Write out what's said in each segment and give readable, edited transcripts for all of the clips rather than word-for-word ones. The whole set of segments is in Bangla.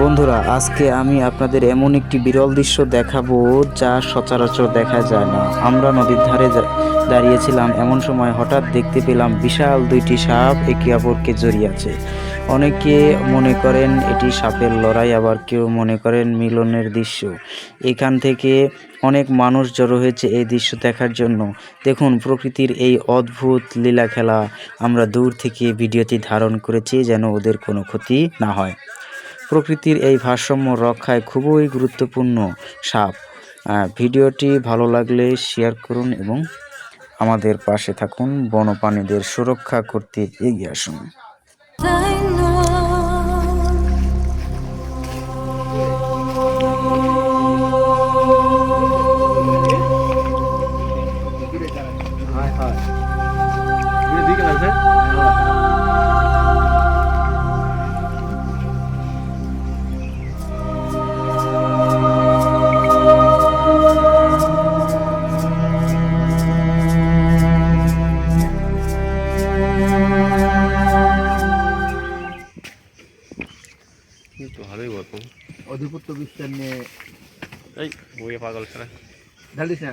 বন্ধুরা, আজকে আমি আপনাদের এমন একটি বিরল দৃশ্য দেখাবো যা সচরাচর দেখা যায় না। আমরা নদীর ধারে দাঁড়িয়েছিলাম, এমন সময় হঠাৎ দেখতে পেলাম বিশাল দুইটি সাপ একে অপরকে জড়িয়ে আছে। অনেকে মনে করেন এটি সাপের লড়াই, আবার কেউ মনে করেন মিলনের দৃশ্য। এখান থেকে অনেক মানুষ জড়ো হয়েছে এই দৃশ্য দেখার জন্য। দেখুন প্রকৃতির এই অদ্ভুত লীলা খেলা। আমরা দূর থেকে ভিডিওটি ধারণ করেছি যেন ওদের কোনো ক্ষতি না হয়। প্রকৃতির এই ভারসাম্য রক্ষায় খুবই গুরুত্বপূর্ণ সাপ। ভিডিওটি ভালো লাগলে শেয়ার করুন এবং আমাদের পাশে থাকুন। বন্যপ্রাণীদের সুরক্ষা করতে এগিয়ে আসুন। তো ভালোই গল্প। অধিপত্য বিস্তার নিয়ে এই বইয়ে পাগল খেলা ঢালিস না।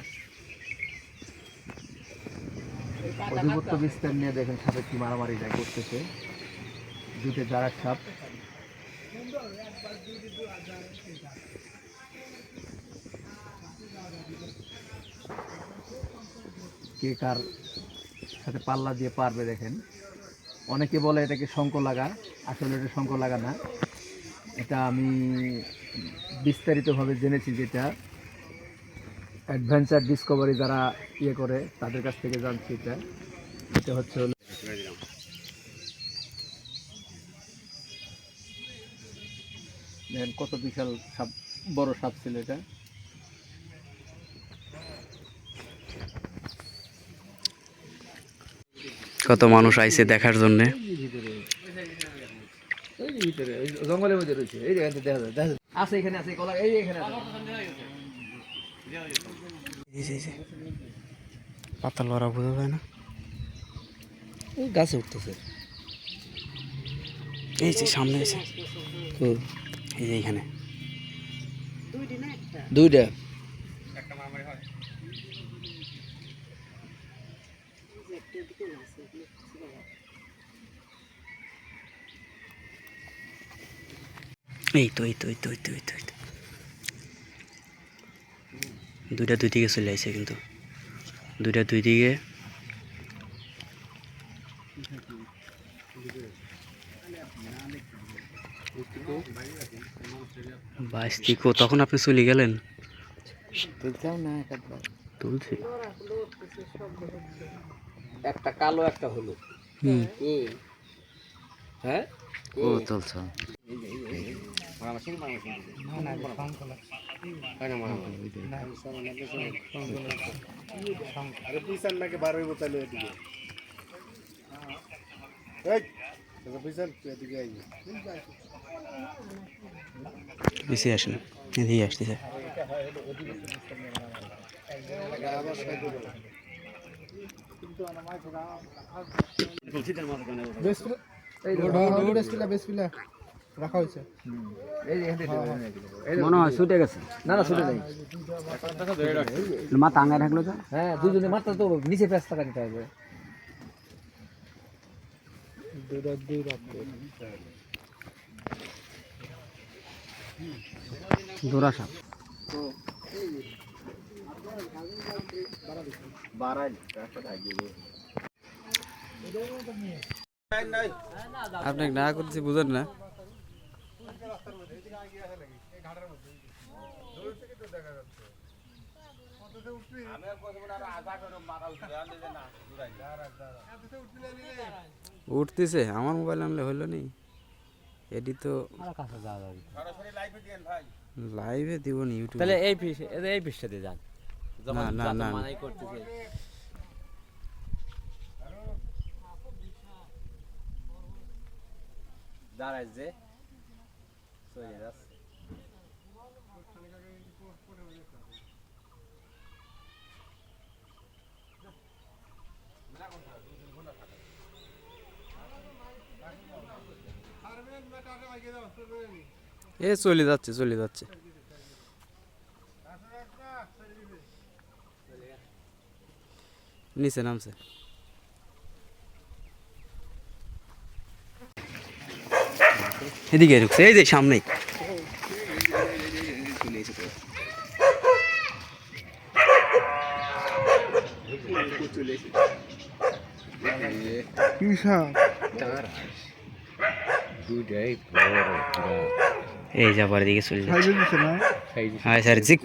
অধিপত্য বিস্তার নিয়ে দেখেন সাপে কি মারামারি যায় করতেছে। দুটো জারার সাপ। কে কার সাথে পাল্লা দিয়ে পারবে দেখেন। অনেকে বলে এটাকে শঙ্খ লাগা, আসলে এটা শঙ্খ লাগা না। এটা আমি বিস্তারিতভাবে জেনেছি, যেটা অ্যাডভেঞ্চার ডিসকভারি যারা করে তাদের কাছ থেকে জানছি। এটা হচ্ছে দেখেন কত বিশাল সাপ, বড় সাপ ছিল এটা। কত মানুষ আইছে দেখার জন্য। জঙ্গলের মধ্যে রয়েছে, এই দেখা যায় আছে, এখানে আছে কলা, এই এখানে পাতা লড়া বোঝা যায় না, গাছে উঠতেছে। এই যে সামনে এসে, এই যে এইখানে দুইটা। এই তো দুইটা দুই দিকে চলে আসছে, কিন্তু দুইটা দুই দিকে। বাইশটিকো তখন আপনি চলে গেলেন। তুলছি একটা কালো একটা হলো। হ্যাঁ ও তুলছ। বেশি আসেন, এদিকে আসতেছে। রাখা হয়েছে, মনে হয় ছুটে গেছে। না না ছুটে নেই, মা টাঙ্গায় থাকলো তো। হ্যাঁ দুজনে মাত্র তো নিচে পেঁচ টাকা দিতে হবে। দোরা সাপ আপনাকে না করছি, বুঝেন না। উঠতেছে, আমার মোবাইল আনলে হইলো নি। এডি তো লাইভে দিব নি ইউটিউবে। তাহলে এই পৃষ্ঠা দিয়ে যান। না না না, মানাই করতেছে দাঁড়ায় যে চলে যাচ্ছে। এ চলে যাচ্ছে চলে যাচ্ছে। নিচে নামছে। এদিকে ঢুকছে, এই যে সামনেই। এই যাবার দিকে চলে যাচ্ছে। হ্যাঁ স্যার, যে